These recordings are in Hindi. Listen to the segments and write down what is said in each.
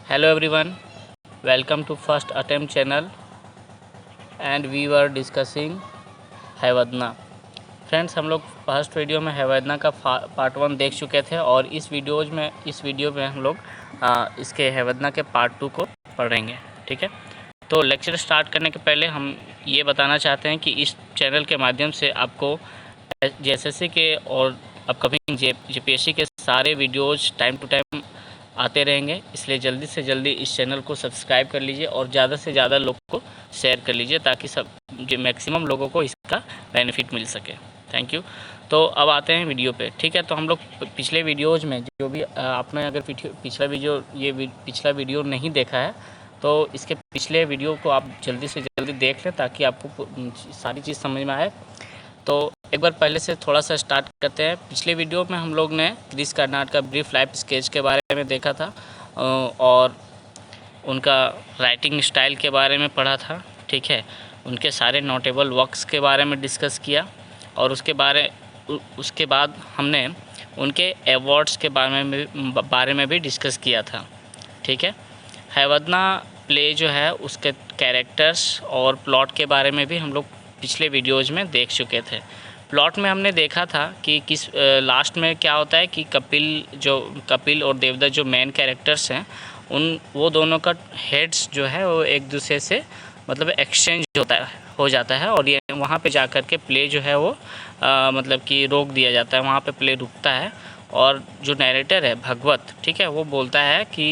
Hello everyone, welcome to first attempt channel and we were discussing Hayavadana. Friends, हम लोग फर्स्ट वीडियो में हैवदना का पार्ट 1 देख चुके थे और इस वीडियो में हम लोग इसके हैवदना के पार्ट 2 को पढ़ेंगे। ठीक है, तो लेक्चर स्टार्ट करने के पहले हम ये बताना चाहते हैं कि इस चैनल के माध्यम से आपको JSSC के और अपकमिंग JPSC के सारे वीडियोज़ टाइम टू टाइम आते रहेंगे, इसलिए जल्दी से जल्दी इस चैनल को सब्सक्राइब कर लीजिए और ज़्यादा से ज़्यादा लोगों को शेयर कर लीजिए ताकि सब जो मैक्सिमम लोगों को इसका बेनिफिट मिल सके। Thank you. तो अब आते हैं वीडियो पे। ठीक है, तो हम लोग पिछले वीडियोज़ में जो भी आपने अगर पिछला वीडियो नहीं देखा है तो इसके पिछले वीडियो को आप जल्दी से जल्दी देख लें ताकि आपको सारी चीज़ समझ में आए। तो एक बार पहले से थोड़ा सा स्टार्ट करते हैं। पिछले वीडियो में हम लोग ने क्रिस कार्नाट का ब्रीफ लाइफ स्केच के बारे में देखा था और उनका राइटिंग स्टाइल के बारे में पढ़ा था। ठीक है, उनके सारे नोटेबल वर्क्स के बारे में डिस्कस किया और उसके बाद हमने उनके अवार्ड्स के बारे में भी डिस्कस किया था। ठीक है, हैवदना प्ले जो है उसके कैरेक्टर्स और प्लॉट के बारे में भी हम लोग पिछले वीडियोज़ में देख चुके थे। प्लॉट में हमने देखा था कि लास्ट में क्या होता है कि कपिल और देवदत्त जो मेन कैरेक्टर्स हैं वो दोनों का हेड्स जो है वो एक दूसरे से मतलब एक्सचेंज हो जाता है और ये वहाँ पे जाकर के प्ले जो है वो मतलब कि रोक दिया जाता है, वहाँ पे प्ले रुकता है और जो नैरेटर है भगवत, ठीक है, वो बोलता है कि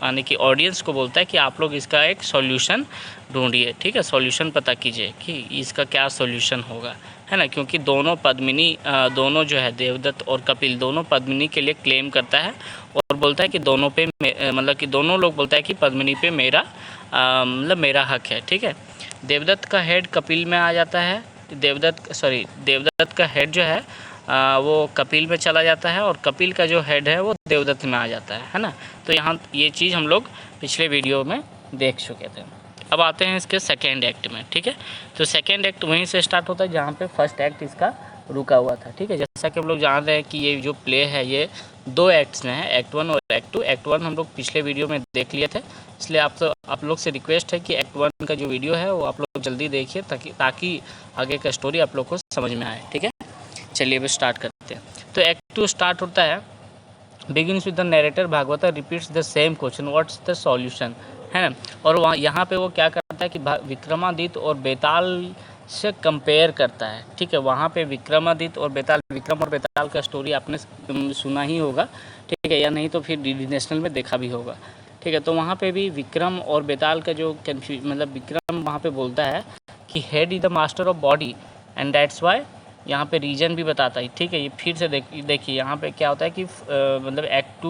यानी कि ऑडियंस को बोलता है कि आप लोग इसका एक सॉल्यूशन ढूंढिए। ठीक है, सॉल्यूशन पता कीजिए कि इसका क्या सॉल्यूशन होगा, है ना, क्योंकि दोनों जो है देवदत्त और कपिल दोनों पद्मिनी के लिए क्लेम करता है और बोलता है कि दोनों पे मतलब कि दोनों लोग बोलता है कि पद्मिनी पे मेरा हक है। ठीक है, देवदत्त का हेड कपिल में आ जाता है, देवदत्त का हेड जो है वो कपिल में चला जाता है और कपिल का जो हेड है वो देवदत्त में आ जाता है ना। तो यहाँ ये चीज़ हम लोग पिछले वीडियो में देख चुके थे। अब आते हैं इसके सेकेंड एक्ट में। ठीक है, तो सेकेंड एक्ट वहीं से स्टार्ट होता है जहाँ पे फर्स्ट एक्ट इसका रुका हुआ था। ठीक है, जैसा कि हम लोग जान रहे हैं कि ये जो प्ले है ये 2 एक्ट्स में है, एक्ट 1 और एक्ट 2। एक्ट 1 हम लोग पिछले वीडियो में देख लिए थे, इसलिए आप लोग से रिक्वेस्ट है कि एक्ट 1 का जो वीडियो है वो आप लोग जल्दी देखिए ताकि आगे का स्टोरी आप लोग को समझ में आए। ठीक है, चलिए अब स्टार्ट करते हैं। तो एक्ट 2 स्टार्ट होता है, begins with the narrator Bhagavata repeats the same question what's the solution, है ना। और वहाँ यहाँ पे वो क्या करता है कि विक्रमादित्य और बेताल से कंपेयर करता है। ठीक है, वहाँ पे विक्रम और बेताल का स्टोरी आपने सुना ही होगा, ठीक है, या नहीं तो फिर DD नेशनल में देखा भी होगा। ठीक है, तो वहाँ पे भी विक्रम और बेताल का जो मतलब विक्रम वहाँ पे बोलता है कि head is the master of body and that's why, यहाँ पे रीजन भी बताता है। ठीक है, ये फिर से देखिए यहाँ पे क्या होता है कि मतलब एक्ट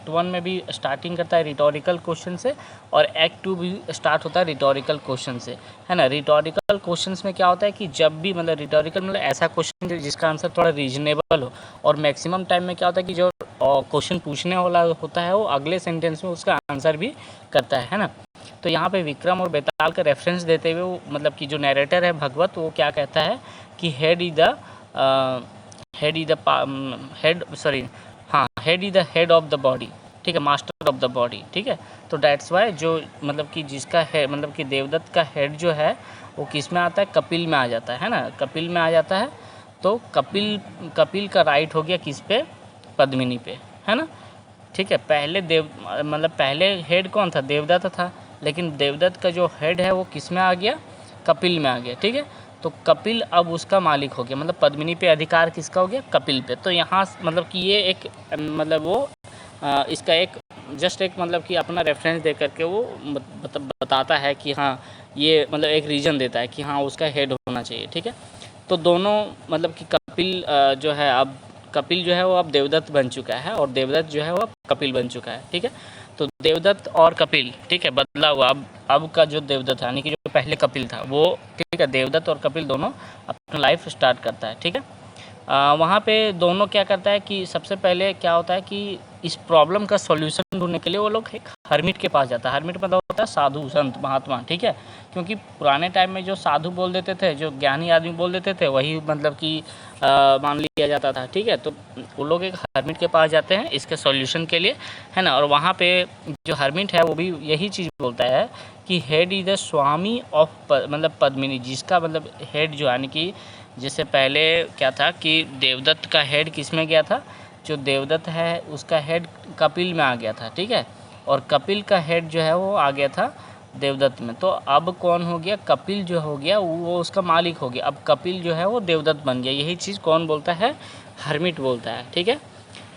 1 में भी स्टार्टिंग करता है रिटोरिकल क्वेश्चन से और एक्ट 2 भी स्टार्ट होता है रिटोरिकल क्वेश्चन से, है ना। रिटोरिकल क्वेश्चंस में क्या होता है कि जब भी मतलब रिटोरिकल मतलब ऐसा क्वेश्चन जिसका आंसर थोड़ा रीजनेबल हो और मैक्सिमम टाइम में क्या होता है कि जो क्वेश्चन पूछने वाला होता है वो अगले सेंटेंस में उसका आंसर भी करता है ना। तो यहाँ पे विक्रम और बेताल का रेफरेंस देते हुए वो मतलब कि जो नैरेटर है भगवत वो क्या कहता है कि head is the head of the body, ठीक है, मास्टर ऑफ द बॉडी। ठीक है, तो दैट्स वाई जो मतलब कि जिसका है मतलब कि देवदत्त का हेड जो है वो किस में आता है, कपिल में आ जाता है ना, कपिल में आ जाता है। तो कपिल का राइट हो गया किस पे, पद्मिनी पे, है ना। ठीक है, पहले हेड कौन था, देवदत्त था, लेकिन देवदत्त का जो हेड है वो किस में आ गया, कपिल में आ गया। ठीक है, तो कपिल अब उसका मालिक हो गया, मतलब पद्मिनी पे अधिकार किसका हो गया, कपिल पे। तो यहाँ मतलब कि ये एक मतलब वो इसका एक जस्ट एक मतलब कि अपना रेफरेंस दे करके वो बताता है कि हाँ ये मतलब एक रीज़न देता है कि हाँ उसका हेड होना चाहिए। ठीक है, तो दोनों मतलब कि कपिल जो है वो अब देवदत्त बन चुका है और देवदत्त जो है वो अब कपिल बन चुका है। ठीक है, तो देवदत्त और कपिल, ठीक है, बदला हुआ अब का जो देवदत्त यानी कि जो पहले कपिल था वो, ठीक है, देवदत्त और कपिल दोनों अपना लाइफ स्टार्ट करता है। ठीक है, वहाँ पे दोनों क्या करता है कि सबसे पहले क्या होता है कि इस प्रॉब्लम का सॉल्यूशन ढूंढने के लिए वो लोग एक हर्मिट के पास जाता है। हर्मिट मतलब होता है साधु, संत, महात्मा, ठीक है। क्योंकि पुराने टाइम में जो साधु बोल देते थे, जो ज्ञानी आदमी बोल देते थे, वही मतलब कि मान लिया जाता था, ठीक है। तो वो लोग एक हर्मिट के पास जाते हैं इसके सॉल्यूशन के लिए, है ना। और वहाँ पे जो हर्मिट है वो भी यही चीज़ बोलता है कि head is the Swami of मतलब पद्मिनी, जिसका मतलब हेड जो यानी कि जैसे पहले क्या था कि देवदत्त का हेड किस में गया था, जो देवदत्त है उसका हेड कपिल में आ गया था, ठीक है। और कपिल का हेड जो है वो आ गया था देवदत्त में। तो अब कौन हो गया, कपिल जो हो गया वो उसका मालिक हो गया। अब कपिल जो है वो देवदत्त बन गया। यही चीज़ कौन बोलता है, हर्मिट बोलता है, ठीक है।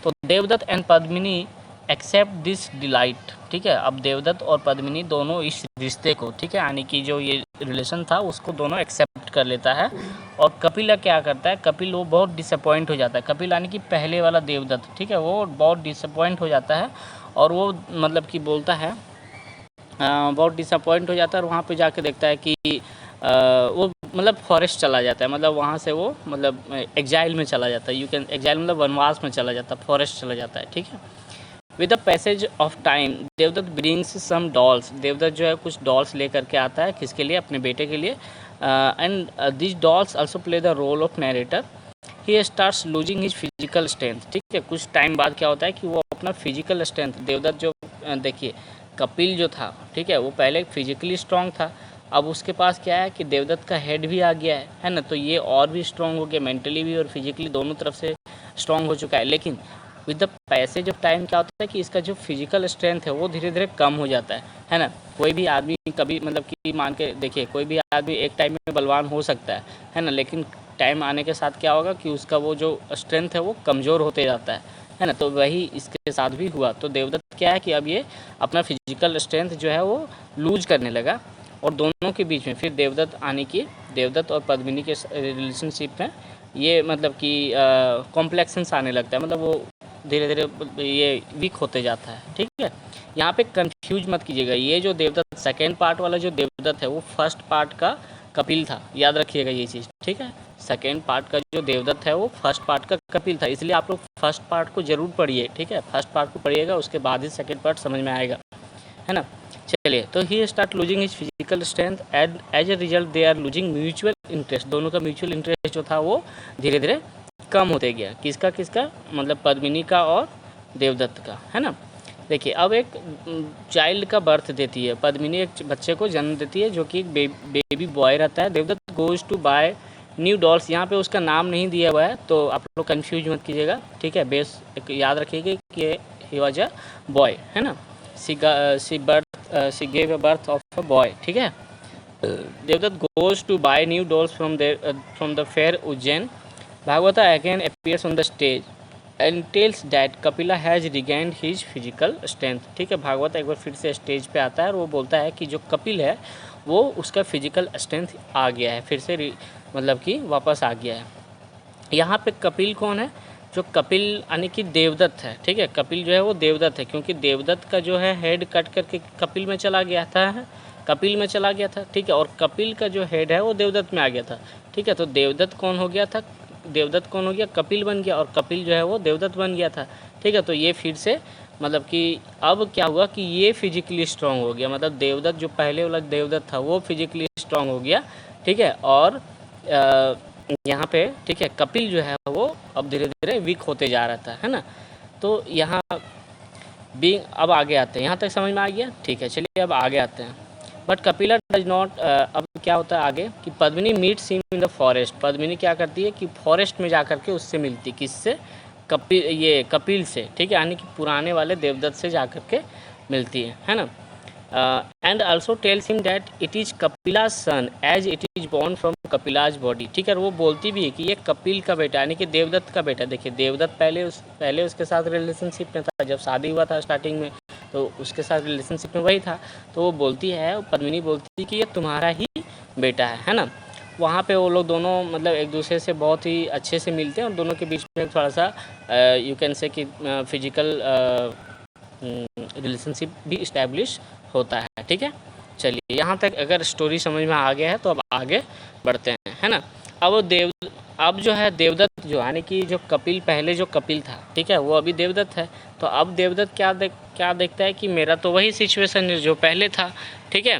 तो Devadatta and Padmini accept this delight, ठीक है। अब देवदत्त और पद्मिनी दोनों इस रिश्ते को, ठीक है, यानी कि जो ये रिलेशन था उसको दोनों एक्सेप्ट कर लेता है। और कपिल क्या करता है, कपिल वो बहुत डिसअपॉइंट हो जाता है। कपिल यानी कि पहले वाला देवदत्त, ठीक है, वो बहुत डिसअपॉइंट हो जाता है और वो मतलब कि बोलता है बहुत डिसअपॉइंट हो जाता है और वहाँ पे जाके देखता है कि वो मतलब फॉरेस्ट चला जाता है, मतलब वहाँ से वो मतलब एग्जाइल में चला जाता है। यू कैन एग्जाइल मतलब वनवास में चला जाता है, फॉरेस्ट चला जाता है, ठीक है। With the passage of time Devadatta brings some dolls, Devadatta जो है कुछ डॉल्स लेकर के आता है, किसके लिए, अपने बेटे के लिए। And this dolls also play the role of narrator. He starts losing his physical strength, ठीक है। कुछ टाइम बाद क्या होता है कि वो अपना फिजिकल स्ट्रेंथ, देवदत्त जो देखिए कपिल जो था, ठीक है, वो पहले फिजिकली स्ट्रांग था। अब उसके पास क्या है कि देवदत्त का हेड भी आ गया है ना। तो ये और भी स्ट्रांग हो गया, मेंटली भी और फिजिकली दोनों तरफ से स्ट्रांग हो चुका है। लेकिन with the passage of time क्या होता है कि इसका जो फिजिकल स्ट्रेंथ है वो धीरे धीरे कम हो जाता है ना। कोई भी आदमी कभी मतलब कि मान के देखिए, कोई भी आदमी एक टाइम में बलवान हो सकता है ना, लेकिन टाइम आने के साथ क्या होगा कि उसका वो जो स्ट्रेंथ है वो कमज़ोर होते जाता है ना। तो वही इसके साथ भी हुआ। तो देवदत्त क्या है कि अब ये अपना फिजिकल स्ट्रेंथ जो है वो लूज करने लगा और दोनों के बीच में फिर देवदत्त आने की, देवदत्त और पद्मिनी के रिलेशनशिप में ये मतलब कि कॉम्प्लेक्शंस आने लगता है, मतलब वो धीरे धीरे ये वीक होते जाता है, ठीक है। यहाँ पे कंफ्यूज मत कीजिएगा, ये जो देवदत्त सेकेंड पार्ट वाला जो देवदत्त है वो फर्स्ट पार्ट का कपिल था, याद रखिएगा ये चीज़, ठीक है। सेकेंड पार्ट का जो देवदत्त है वो फर्स्ट पार्ट का कपिल था, इसलिए आप लोग फर्स्ट पार्ट को जरूर पढ़िए, ठीक है। फर्स्ट पार्ट को पढ़िएगा, उसके बाद ही सेकेंड पार्ट समझ में आएगा, है ना। चलिए, तो he start losing his physical strength and as a result they are losing mutual interest. दोनों का म्यूचुअल इंटरेस्ट जो था वो धीरे धीरे कम होते गया। किसका किसका, मतलब पद्मिनी का और देवदत्त का, है ना। देखिए, अब एक चाइल्ड का बर्थ देती है पद्मिनी, एक बच्चे को जन्म देती है जो कि एक बेबी बॉय रहता है। Devadatta goes to buy new dolls, यहाँ पे उसका नाम नहीं दिया हुआ है तो आप लोग कंफ्यूज मत कीजिएगा, ठीक है। बेस एक याद रखिएगा कि ही वॉज अ बॉय, है ना। She gave a birth of a boy, ठीक है। Devadatta goes to buy new dolls from the fair Ujjain. Bhagavata again appears on the stage and tells that Kapila has regained his physical strength, ठीक है। भागवत एक बार फिर से स्टेज पे आता है और वो बोलता है कि जो कपिल है वो उसका फिजिकल स्ट्रेंथ आ गया है, फिर से मतलब कि वापस आ गया है। यहाँ पे कपिल कौन है, जो कपिल यानी कि देवदत्त है, ठीक है। कपिल जो है वो देवदत्त है, क्योंकि देवदत्त का जो है हेड कट करके कपिल में चला गया था, कपिल में चला गया था, ठीक है। और कपिल का जो हेड है वो देवदत्त में आ गया था, ठीक है। तो देवदत्त कौन हो गया था, देवदत्त कौन हो गया, कपिल बन गया, और कपिल जो है वो देवदत्त बन गया था, ठीक है। तो ये फिर से मतलब कि अब क्या हुआ कि ये फिजिकली स्ट्रांग हो गया, मतलब देवदत्त जो पहले वाला देवदत्त था वो फिजिकली स्ट्रांग हो गया, ठीक है। और यहाँ पे, ठीक है, कपिल जो है वो अब धीरे धीरे वीक होते जा रहा था, है ना। तो यहाँ बीइंग, अब आगे आते हैं, यहाँ तक समझ में आ गया, ठीक है। चलिए अब आगे आते हैं। बट कपिला डज नॉट, अब क्या होता है आगे कि Padmini meets him in the forest. Padmini क्या करती है कि फॉरेस्ट में जा करके उससे मिलती, किससे, कपिल से, ठीक है, यानी कि पुराने वाले देवदत्त से जा करके मिलती है ना। And also tells him that it is Kapila's son as it is born from Kapila's body, ठीक है। और वो बोलती भी है कि ये कपिल का बेटा यानी कि देवदत्त का बेटा। देखिए, देवदत्त पहले उसके साथ रिलेशनशिप में था, जब शादी हुआ था स्टार्टिंग में तो उसके साथ रिलेशनशिप में वही था। तो वो बोलती है, पद्मिनी बोलती है कि ये तुम्हारा ही बेटा है ना। वहाँ पे वो लोग दोनों मतलब एक दूसरे से बहुत ही अच्छे से मिलते हैं और दोनों के बीच में थोड़ा सा यू कैन से कि फिजिकल रिलेशनशिप भी इस्टेब्लिश होता है, ठीक है। चलिए, यहाँ तक अगर स्टोरी समझ में आ गया है तो अब आगे बढ़ते हैं, है ना। अब अब जो है देवदत्त जो यानी कि जो कपिल पहले जो कपिल था, ठीक है, वो अभी देवदत्त है। तो अब देवदत्त क्या देखता है कि मेरा तो वही सिचुएशन है जो पहले था, ठीक है,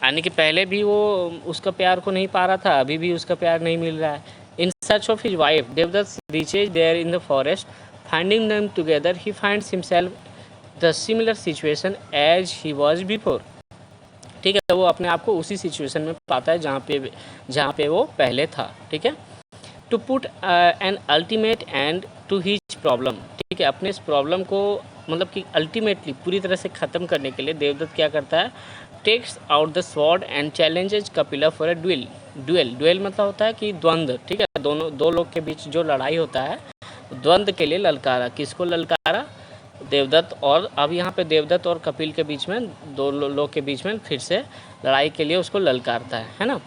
यानी कि पहले भी वो उसका प्यार को नहीं पा रहा था, अभी भी उसका प्यार नहीं मिल रहा है। In search of his wife Devadatta reaches there in the forest, finding them together he finds himself the similar situation as he was before, ठीक है। वो अपने आप को उसी सिचुएशन में पाता है जहाँ पे वो पहले था, ठीक है। To put an ultimate end to his problem, ठीक है, अपने इस प्रॉब्लम को मतलब कि अल्टीमेटली पूरी तरह से ख़त्म करने के लिए देवदत्त क्या करता है, takes out the sword and challenges Kapila for a duel मतलब होता है कि द्वंद्व, ठीक है, दो लोग के बीच जो लड़ाई होता है, द्वंद्व के लिए ललकारा, किसको ललकारा, देवदत्त। और अब यहाँ पे देवदत्त और कपिल के बीच में दो लोग के बीच में फिर से लड़ाई के लिए उसको ललकारता है ना।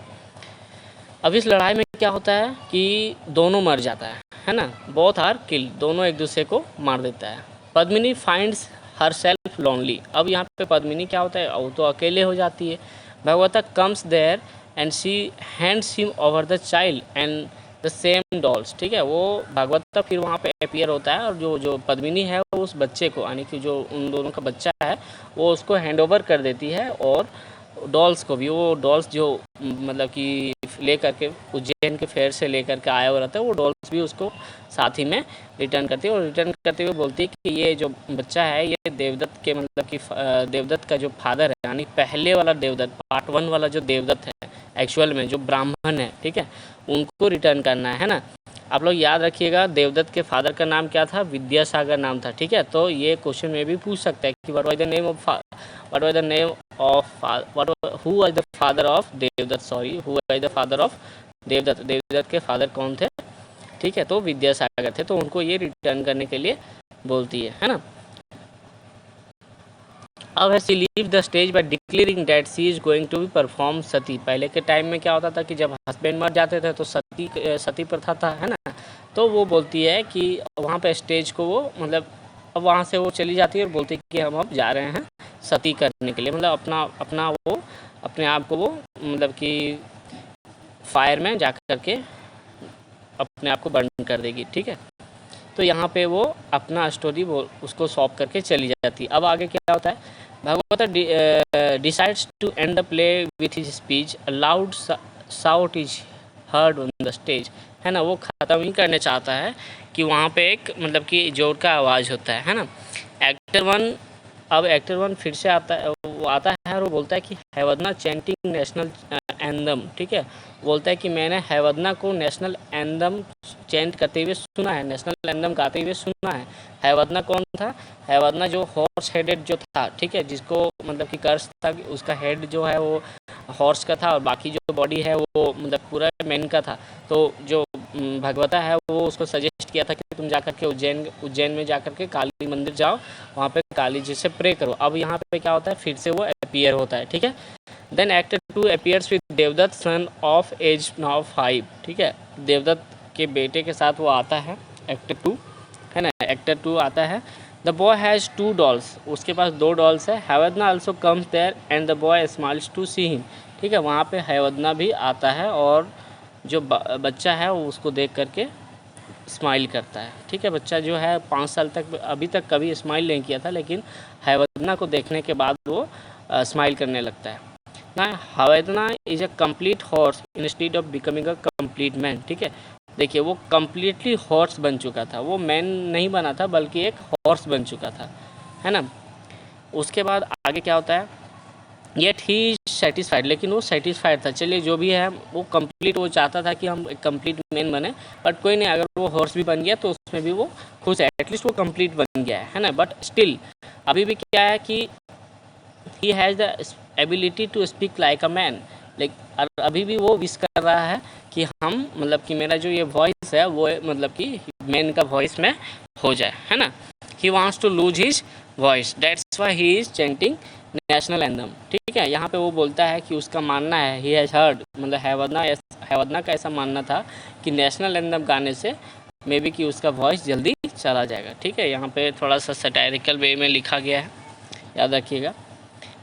अब इस लड़ाई में क्या होता है कि दोनों मर जाता है ना, बोथ आर किल्ड, दोनों एक दूसरे को मार देता है। Padmini finds her self lonely, अब यहाँ पे पद्मिनी क्या होता है, वो तो अकेले हो जाती है। Bhagavata comes there and she hands him over the child and the same dolls, ठीक है, वो भागवता फिर वहाँ पे अपीयर होता है और जो पद्मिनी है वो उस बच्चे को यानी कि जो उन दोनों का बच्चा है वो उसको हैंड ओवर कर देती है, और डॉल्स को भी, वो डॉल्स जो मतलब कि लेकर के उज्जैन के फेयर से लेकर के आया हुआ रहता है, वो डॉल्स भी उसको साथ ही में रिटर्न करती है, और रिटर्न करते हुए बोलती है कि ये जो बच्चा है ये देवदत्त के मतलब कि देवदत्त का जो फादर है यानी पहले वाला देवदत्त, पार्ट 1 वाला जो देवदत्त है एक्चुअल में जो ब्राह्मण है, ठीक है, उनको रिटर्न करना है ना। आप लोग याद रखिएगा देवदत्त के फादर का नाम क्या था, विद्यासागर नाम था, ठीक है। तो ये क्वेश्चन में भी पूछ सकता है कि what was the name of who was the father of Devadatta, Devadatta के फादर कौन थे, ठीक है, तो विद्यासागर थे, तो उनको ये रिटर्न करने के लिए बोलती है ना। अब है she leave the stage by declaring that she is going to be perform sati. पहले के टाइम में क्या होता था कि जब हस्बैंड मर जाते थे तो सती प्रथा था, है ना। तो वो बोलती है कि वहाँ पे स्टेज को वो मतलब अब वहाँ से वो चली जाती है और बोलती है कि हम अब जा रहे हैं सती करने के लिए, मतलब अपना वो अपने आप को वो मतलब कि फायर में जा कर के अपने आप को बर्न कर देगी, ठीक है। तो यहाँ पे वो अपना स्टोरी वो उसको सॉल्व करके चली जाती है। अब आगे क्या होता है, Bhagavata decides to end the play with his speech, a loud shout is heard on the stage, है ना। वो ख़त्म ही करने चाहता है कि वहाँ पे एक मतलब कि जोर का आवाज़ होता है ना। एक्टर वन फिर से आता है, वो आता है और वो बोलता है कि हैवदना चैंटिंग नेशनल एंथम, ठीक है, बोलता है कि मैंने हैवदना को नेशनल एंथम चैंट करते हुए सुना है, नेशनल एंथम गाते हुए सुना है। हैवदना कौन था, हैवदना जो हॉर्स हेडेड जो था, ठीक है, जिसको मतलब कि कर्स था, उसका हेड जो है वो हॉर्स का था और बाकी जो बॉडी है वो मतलब पूरा मैन का था। तो जो भगवता है वो उसको सजेस्ट किया था कि तुम जाकर के उज्जैन में जाकर के काली मंदिर जाओ, वहाँ पे काली जी से प्रे करो। अब यहाँ पे क्या होता है, फिर से वो अपीयर होता है, ठीक है। Then actor 2 appears with Devadatta son of age now 5, ठीक है, देवदत्त के बेटे के साथ वो आता है एक्टर 2, है ना, एक्टर 2 आता है। द बॉय हैज़ 2 डॉल्स, उसके पास 2 डॉल्स है। Hayavadana also comes there and the boy smiles to see him, ठीक है, वहाँ पे हैवदना भी आता है और जो बच्चा है वो उसको देख करके स्माइल करता है, ठीक है। बच्चा जो है 5 साल तक अभी तक कभी स्माइल नहीं किया था, लेकिन हैवदना को देखने के बाद वो स्माइल करने लगता है ना। Hayavadana is a complete horse instead of becoming a complete man, ठीक है। देखिए वो कम्प्लीटली हॉर्स बन चुका था, वो मैन नहीं बना था बल्कि एक हॉर्स बन चुका था, है ना। उसके बाद आगे क्या होता है, येट ही सेटिस्फाइड, लेकिन वो सेटिस्फाइड था, चलिए जो भी है वो कंप्लीट, वो चाहता था कि हम एक कंप्लीट मैन बने, बट कोई नहीं, अगर वो हॉर्स भी बन गया तो उसमें भी वो खुश है, एटलीस्ट वो कंप्लीट बन गया है ना। बट स्टिल अभी भी क्या है कि he has the ability to speak like a man, like अभी भी वो विश कर रहा है कि हम मतलब कि मेरा जो ये वॉइस है वो मतलब कि मैन का वॉइस में हो जाए, है ना। He wants to lose his voice, that's why he is chanting national anthem, ठीक है। यहाँ पे वो बोलता है कि उसका मानना है, ही हैज़ हर्ड, मतलब हैवदना का ऐसा मानना था कि नेशनल एंथम गाने से मे बी कि उसका वॉइस जल्दी चला जाएगा, ठीक है। यहाँ पे थोड़ा सा सटायरिकल वे में लिखा गया है, याद रखिएगा।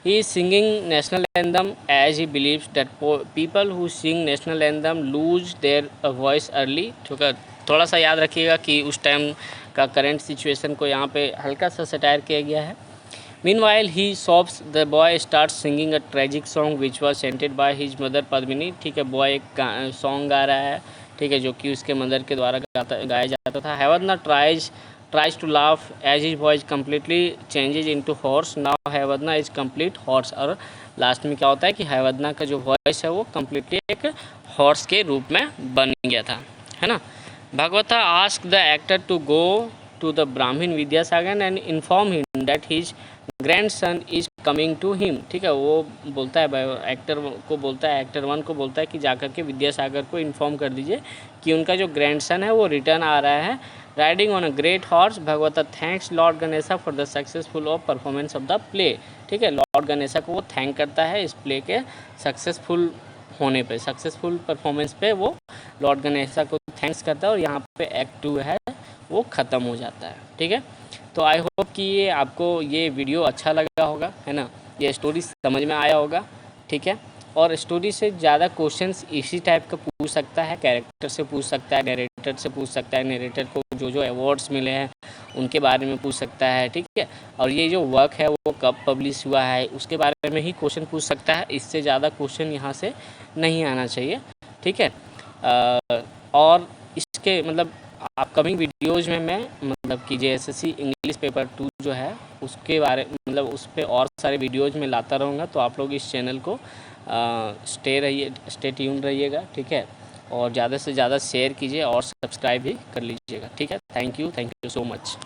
He is singing national anthem as he believes that people who sing national anthem lose their voice early। ठीक है, थोड़ा सा याद रखिएगा कि उस टाइम का करंट सिचुएशन को यहाँ पे हल्का सा सटायर किया गया है। Meanwhile he sobs, the boy starts singing a tragic song which was chanted by his mother Padmini। ठीक है, बॉय एक सॉन्ग गा रहा है, ठीक है, जो कि उसके मदर के द्वारा गाया जाता था। हैवदना tries to laugh as his voice completely changes into hoarse। now हैवदना is complete hoarse। और लास्ट में क्या होता है कि हैवदना का जो वॉइस है वो कम्प्लीटली एक हॉर्स के रूप में बन गया था, है ना। Bhagavata ask the actor to go to the Brahmin Vidyasagar and inform him that his grandson is coming to him. ठीक है, वो बोलता है, एक्टर को बोलता है, एक्टर 1 को बोलता है कि जाकर के विद्यासागर को इन्फॉर्म कर दीजिए कि उनका जो ग्रैंडसन है वो रिटर्न आ रहा है riding on a great horse. Bhagavata thanks lord Ganesha for the successful of performance of the play. ठीक है, लॉर्ड गणेशा को वो थैंक करता है इस प्ले के सक्सेसफुल होने पे, सक्सेसफुल परफॉर्मेंस पे वो लॉर्ड गणेशा को थैंक्स करता है और यहाँ पे एक्ट 2 है वो ख़त्म हो जाता है। ठीक है, तो आई होप कि ये आपको ये वीडियो अच्छा लगा होगा, है ना, ये स्टोरी समझ में आया होगा। ठीक है, और स्टोरी से ज़्यादा क्वेश्चंस इसी टाइप का पूछ सकता है, कैरेक्टर से पूछ सकता है, नरेटर से पूछ सकता है, नरेटर को जो जो अवार्ड्स मिले हैं उनके बारे में पूछ सकता है। ठीक है, और ये जो वर्क है वो कब पब्लिश हुआ है उसके बारे में ही क्वेश्चन पूछ सकता है, इससे ज़्यादा क्वेश्चन यहाँ से नहीं आना चाहिए। ठीक है, और इसके मतलब अपकमिंग वीडियोज़ में मैं मतलब कि JSSC इंग्लिश पेपर 2 जो है उसके बारे मतलब उस पर और सारे वीडियोज़ में लाता रहूँगा, तो आप लोग इस चैनल को स्टे ट्यून रहिएगा। ठीक है, और ज़्यादा से ज़्यादा शेयर कीजिए और सब्सक्राइब भी कर लीजिएगा। ठीक है, थैंक यू सो मच।